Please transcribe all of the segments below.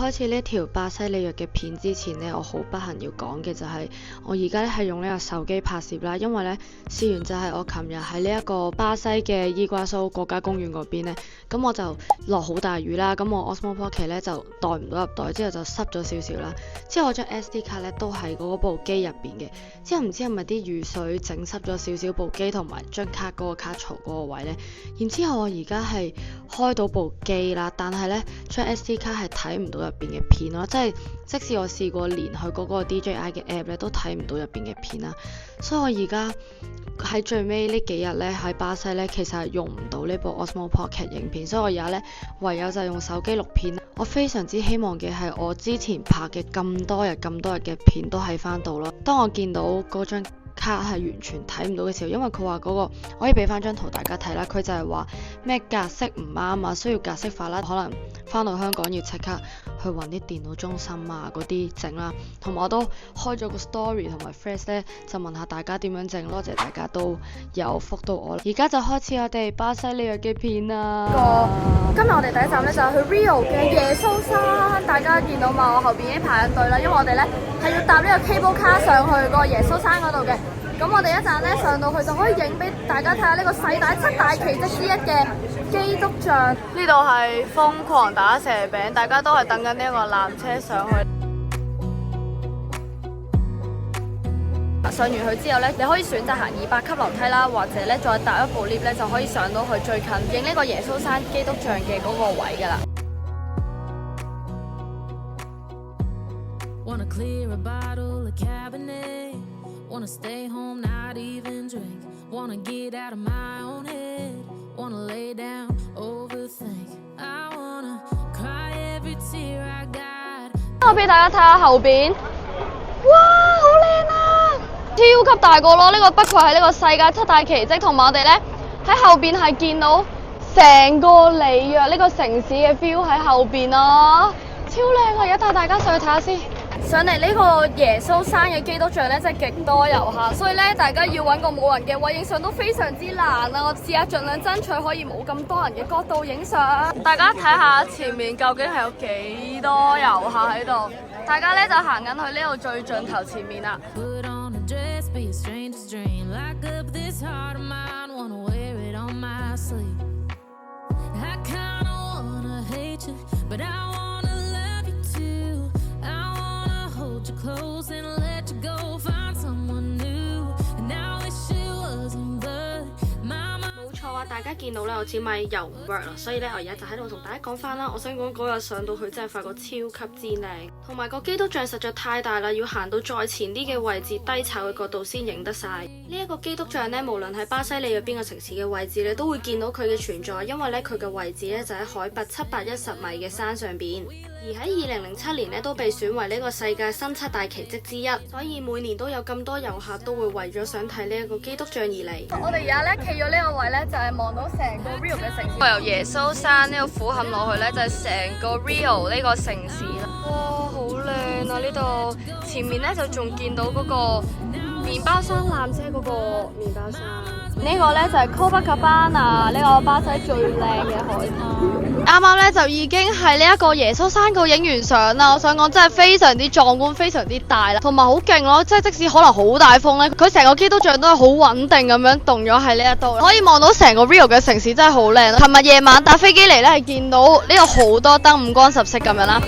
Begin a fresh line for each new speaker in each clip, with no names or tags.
開始呢條巴西里約嘅片之前呢，我好不幸要講嘅就係我而家咧係用呢個手機拍攝啦，因為呢，事緣就係我琴日喺呢一個巴西嘅伊瓜蘇國家公園嗰邊呢，咁我就落好大雨啦，咁我 Osmo Pocket 咧就袋唔到入袋，之後就濕咗少少啦，之後我張 SD 卡咧都喺嗰部機入邊嘅，之後唔知係咪啲雨水整濕咗少少部機同埋張卡嗰個卡槽嗰個位呢。然之後我而家係開到部機啦，但係呢張 SD 卡係睇唔到入邊嘅片咯，即使我試過連去嗰個 DJI 嘅 app 咧，都睇唔到入邊嘅片啦。所以我而家喺最尾呢幾日咧喺巴西咧，其實係用唔到呢部 Osmo Pocket 影片，所以我而家咧唯有就用手機錄片。我非常之希望嘅係我之前拍嘅咁多日嘅片都喺翻度咯。當我見到嗰張卡係完全睇唔到嘅時候，因為佢話嗰個我可以俾翻張圖大家睇啦，佢就係話咩格式唔啱啊，需要格式化啦，可能翻到香港要即刻去揾啲電腦中心啊嗰啲整啦，同埋我都開咗個 story 同埋 Threads 咧，就問下大家點樣整咯，謝大家都有覆到我啦。而家就開始我哋巴西里約嘅片啦。
今日我哋第一站咧就係去 Rio 嘅耶穌山，大家見到嘛？我後邊已經排緊隊啦，因為我哋咧係要搭呢個 cable car 上去個耶穌山嗰度嘅。咁我哋一陣咧上到去就可以影俾大家睇下呢個世界七大奇蹟之一嘅基督像。呢度係瘋狂打蛇餅，大家都係等緊呢一個纜車上去。上完去之後咧，你可以選擇行200級樓梯啦，或者咧再搭一部 lift 咧就可以上到去最近影呢個耶穌山基督像嘅嗰個位㗎啦。Wanna stay home, not even drink. Wanna get out of my own head. Wanna lay down, overthink. I wanna cry every tear I got. 我俾大家睇下後邊，哇，好靚啊！超級大個咯，呢個不愧係呢個世界七大奇蹟。同埋我哋咧喺後邊係見到成個里約呢個城市嘅 feel 喺後邊啊，超靚啊！而家帶大家上去睇下先。上嚟呢個耶穌山嘅基督像咧，真係極多遊客，所以咧大家要揾個冇人嘅位影相都非常之難啊！我試下盡量爭取可以冇咁多人嘅角度影相。大家睇下前面究竟係有幾多遊客喺度？大家咧就行緊去呢度最盡頭前面啦。冇錯啊！大家見到咧，我支咪又唔 work 啦，所以咧我而家就喺度同大家講翻啦。我想講嗰日上到去真係發覺超級之靚，同埋個基督像實在太大啦，要行到再前啲嘅位置，低炒嘅角度先影得晒。呢一個基督像咧，無論喺巴西里約邊個城市嘅位置咧，都會見到佢嘅存在，因為咧佢嘅位置咧就喺海拔710米嘅山上邊。而喺2007年咧都被選為呢個世界新七大奇蹟之一，所以每年都有咁多遊客都會為咗想睇呢一個基督像而嚟。我哋而家咧企咗呢個位咧，就係望到成個 Rio 嘅城市。我由耶穌山呢個俯瞰落去咧，就係成個 Rio 呢個城市啦。哇，好靚啊！呢度前面咧就仲見到嗰個麵包山纜車嗰個麵包山。呢個咧就係 Copacabana 呢個巴西最靚嘅海灘。啱啱咧就已經喺呢一個耶穌山度影完相啦。我想講真係非常之壯觀，非常之大啦，同埋好勁咯。即係即使可能好大風咧，佢成個基督像都係好穩定咁樣動咗喺呢一度，可以望到成個 Rio 嘅城市真係好靚。琴日夜晚搭飛機嚟咧，係見到呢個好多燈，五光十色咁樣啦。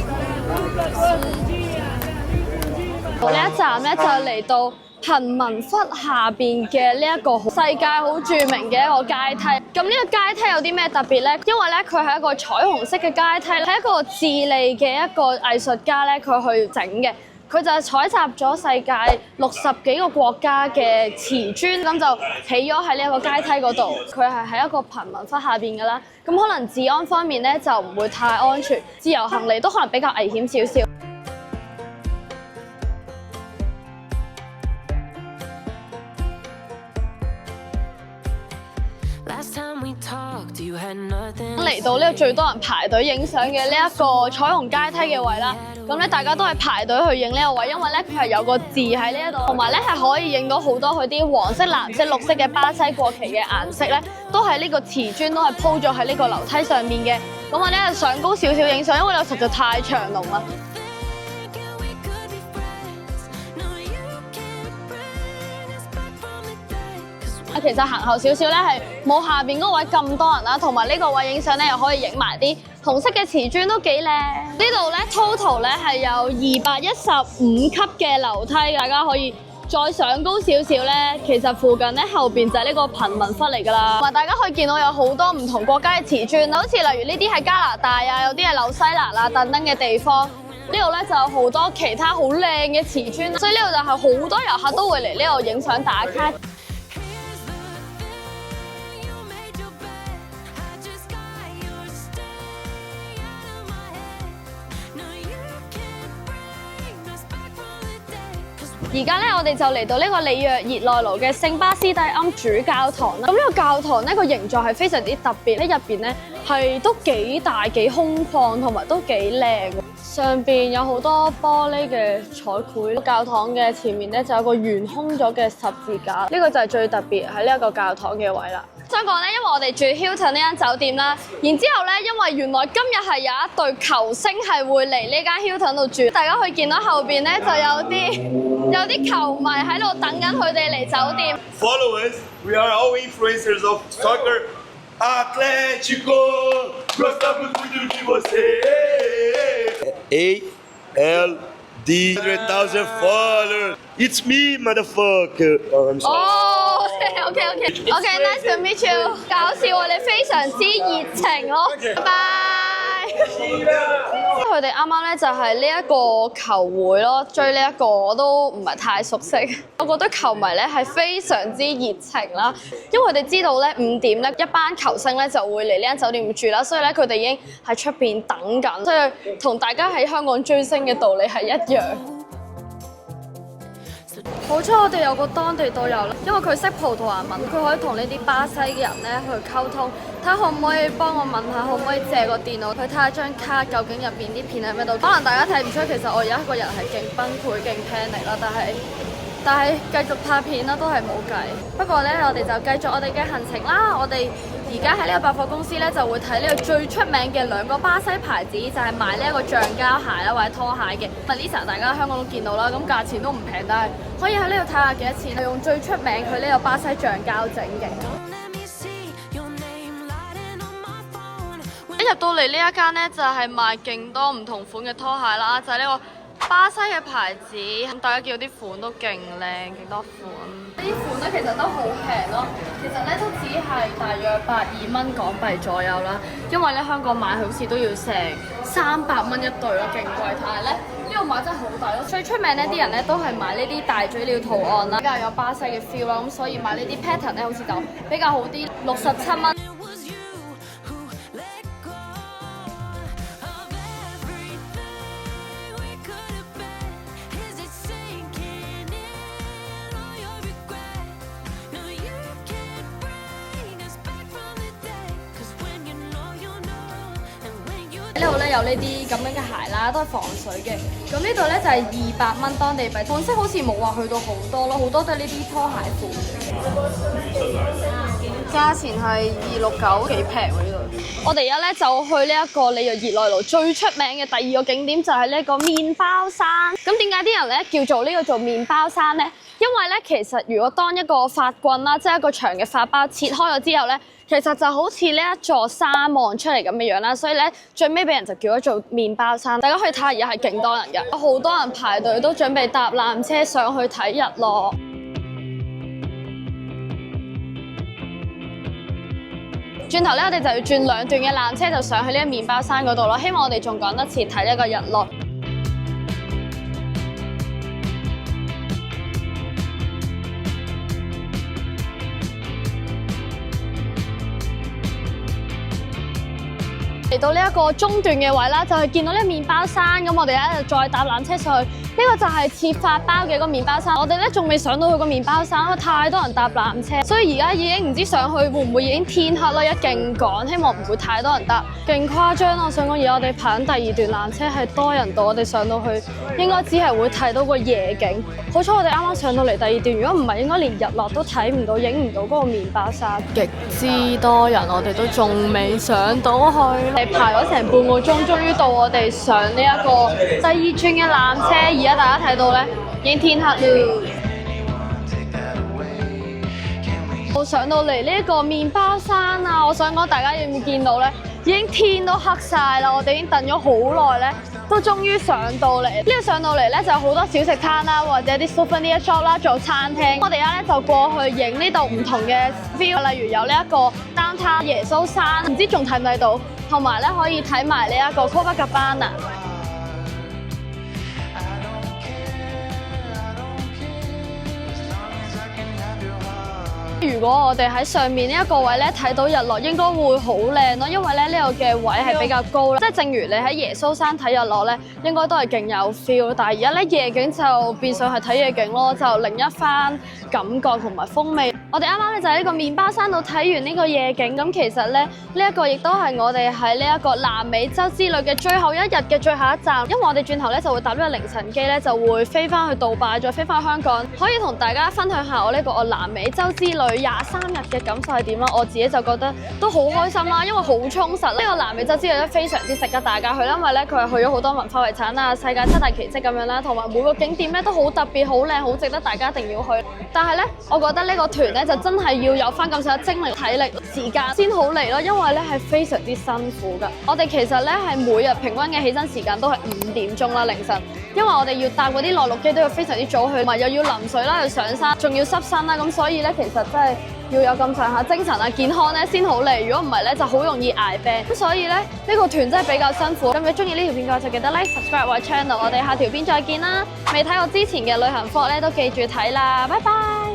我呢一站咧就嚟到貧民窟下邊嘅呢一個世界好著名嘅一個階梯。咁呢個階梯有啲咩特別呢？因為咧佢係一個彩虹色嘅階梯，係一個智利嘅一個藝術家咧佢去整嘅。佢就係採集咗世界60幾個國家嘅瓷磚，咁就起咗喺呢一個階梯嗰度。佢係喺一個貧民窟下邊㗎啦。咁可能治安方面咧就唔會太安全，自由行嚟都可能比較危險少少。嚟到呢個最多人排隊影相嘅呢一個彩虹階梯嘅位啦，咁
咁咧大家都係排隊去影呢個位，因為咧佢係有個字喺呢一度，同埋咧係可以影到好多佢啲黃色、藍色、綠色嘅巴西國旗嘅顏色咧，都係呢個瓷磚都係鋪咗喺呢個樓梯上面嘅。咁我咧上高少少影相，因為呢度實在太長龍啦。其實行後少少咧係冇下邊嗰位咁多人啦，同埋呢個位影相咧又可以影埋啲紅色嘅瓷磚都幾靚。呢度咧 total 咧係有215級嘅樓梯，大家可以再上高少少咧，其實附近咧後邊就係呢個貧民窟嚟㗎啦。同埋大家可以見到有好多唔同國家嘅瓷磚，好似例如呢啲係加拿大啊，有啲係紐西蘭啊等等嘅地方。呢度咧就有好多其他好靚嘅瓷磚，所以呢度就係好多遊客都會嚟呢度影相打卡。而家咧，我哋就嚟到呢個里約熱內盧嘅聖巴斯蒂安主教堂啦。咁呢個教堂咧個形狀係非常之特別，喺入邊咧係都幾大、幾空曠，同埋都幾靚。上邊有好多玻璃嘅彩繪。教堂嘅前面咧就有個懸空咗嘅十字架，呢個就係最特別喺呢一個教堂嘅位啦。想講咧，因為我哋住 Hilton 呢間酒店啦，然之後咧，因為原來今日係有一隊球星係會嚟呢間 Hilton 度住，大家可以見到後邊咧就有啲球迷喺度等緊佢哋嚟酒店。
Follow us, we are all influencers of soccer. Atlético, gostamos muito de você. ALD 100,000 followers. It's me, motherfucker. Oh, I'm sorry.
哦，OK，nice to meet you。搞笑，我哋非常之熱情咯，拜拜。佢哋啱啱咧就係呢一個球會咯，追呢一個我都唔係太熟悉。我覺得球迷咧係非常之熱情啦，因為佢哋知道咧5點咧一班球星咧就會嚟呢間酒店住啦，所以咧佢哋已經喺出邊等緊，所以同大家喺香港追星嘅道理係一樣。好彩我哋有個當地導遊啦，因為佢識葡萄牙文，佢可以同呢啲巴西嘅人咧去溝通，睇下可唔可以幫我問下，可唔可以借個電腦去睇下張卡究竟入邊啲片喺咩度。可能大家睇唔出，其實我而家一個人係勁崩潰、勁 panic 啦，但係繼續拍片啦，都係冇計。不過咧，我哋就繼續我哋嘅行程啦。我哋而家喺呢個百貨公司咧，就會睇呢個最出名嘅2個巴西牌子，就係賣呢一個橡膠鞋啦，或者拖鞋嘅。Lisa 大家香港都見到啦，咁價錢都唔平，但係可以喺呢度睇下幾多錢。係用最出名佢呢個巴西橡膠整嘅。一入到嚟呢一間咧，就係賣勁多唔同款嘅拖鞋啦，就係呢個巴西嘅牌子，咁大家見到啲款都勁靚，勁多款。呢啲款咧其實都好平咯，其實咧都只係大約120蚊港幣左右啦。因為咧香港買好似都要成300蚊一對咯，勁貴。但係咧呢度買真係好抵咯。最出名呢啲人咧都係買呢啲大嘴鳥圖案啦，比較有巴西嘅 feel 啦，咁所以買呢啲 pattern 咧好似就比較好啲，67蚊。呢度咧有呢啲咁樣嘅鞋啦，都係防水嘅。咁呢度咧就係200蚊當地幣，款式好似冇話去到好多咯，好多都係呢啲拖鞋款。價錢係269，幾平喎呢度。我哋而家咧就去呢一個里約熱內盧最出名嘅第2個景點，就係呢個麵包山。咁點解啲人咧叫做呢個做麵包山咧？因為咧其實如果當一個法棍啦，即係一個長嘅法包切開咗之後咧，其實就好似呢一座山望出嚟咁嘅樣啦，所以咧最尾俾人就叫咗做麵包山。大家可以睇下，而家係勁多人嘅，有好多人排隊都準備搭纜車上去睇日落。轉頭咧，我哋就要轉2段嘅纜車，就上去呢個麵包山嗰度咯。希望我哋仲趕得切睇呢個日落。嚟到呢一個中段嘅位啦，就係見到呢個麵包山，咁我哋咧就再搭纜車上去呢個就係切發包嘅個麵包山，我哋咧仲未上到去個麵包山，因為太多人搭纜車，所以而家已經唔知上去會唔會已經天黑啦，一勁趕，希望唔會太多人搭，勁誇張咯！我想講，而家我哋排緊第2段纜車係多人到，我哋上到去應該只係會睇到個夜景。好彩我哋啱啱上到嚟第2段，如果唔係應該連日落都睇唔到，影唔到嗰個麵包山。極之多人，我哋都仲未上到去，你排咗成半個鐘，終於到我哋上呢一個第2轉嘅纜車。而家大家睇到咧，已經天黑啦。我上到嚟呢一個麵包山啊，我想講大家有冇見到咧？已經天都黑晒啦，我哋已經等咗好耐咧，都終於上到嚟。呢個上到嚟咧就有好多小食攤啦，或者啲 souvenir shop 啦，做餐廳。我哋而家咧就過去影呢度唔同嘅 view， 例如有呢一個 downtown 耶穌山，唔知仲睇唔睇到？同埋咧可以睇埋呢一個 Copacabana。如果我哋喺上面呢一個位咧睇到日落，應該會好靚咯，因為咧呢個嘅位係比較高啦，即係正如你喺耶穌山睇日落咧，應該都係勁有 feel。但係而家咧夜景就變相係睇夜景咯，就另一番感覺同埋風味。我哋啱啱咧就喺呢個麵包山度睇完呢個夜景，咁其實咧呢一個亦都係我哋喺呢一個南美洲之旅嘅最後一日嘅最後一站，因為我哋轉頭咧就會搭呢個凌晨機咧，就會飛翻去杜拜，再飛翻去香港，可以同大家分享下我呢個南美洲之旅23日嘅感受係點啦。我自己就覺得都好開心啦，因為好充實。呢個南美洲之旅咧非常之值得大家去啦，因為咧佢係去咗好多文化遺產啊、世界7大奇蹟咁樣啦，同埋每個景點咧都好特別、好靚、好值得大家一定要去。但係咧，我覺得呢個團咧就真係要有翻咁上下精力、體力、時間先好嚟咯，因為咧係非常之辛苦㗎。我哋其實咧係每日平均嘅起身時間都係5點鐘啦，凌晨，因為我哋要搭嗰啲內陸機都要非常之早去，同埋又要淋水啦，又上山，仲要濕身啦，咁所以咧其實真係要有咁上下精神啊、健康咧先好嚟。如果唔係咧，就好容易捱病。咁所以咧呢個團真係比較辛苦。咁如果中意呢條片嘅話，就記得 like、subscribe 我 channel。我哋下條片再見啦！未睇我之前嘅旅行 vlog咧，都記住睇啦，拜拜。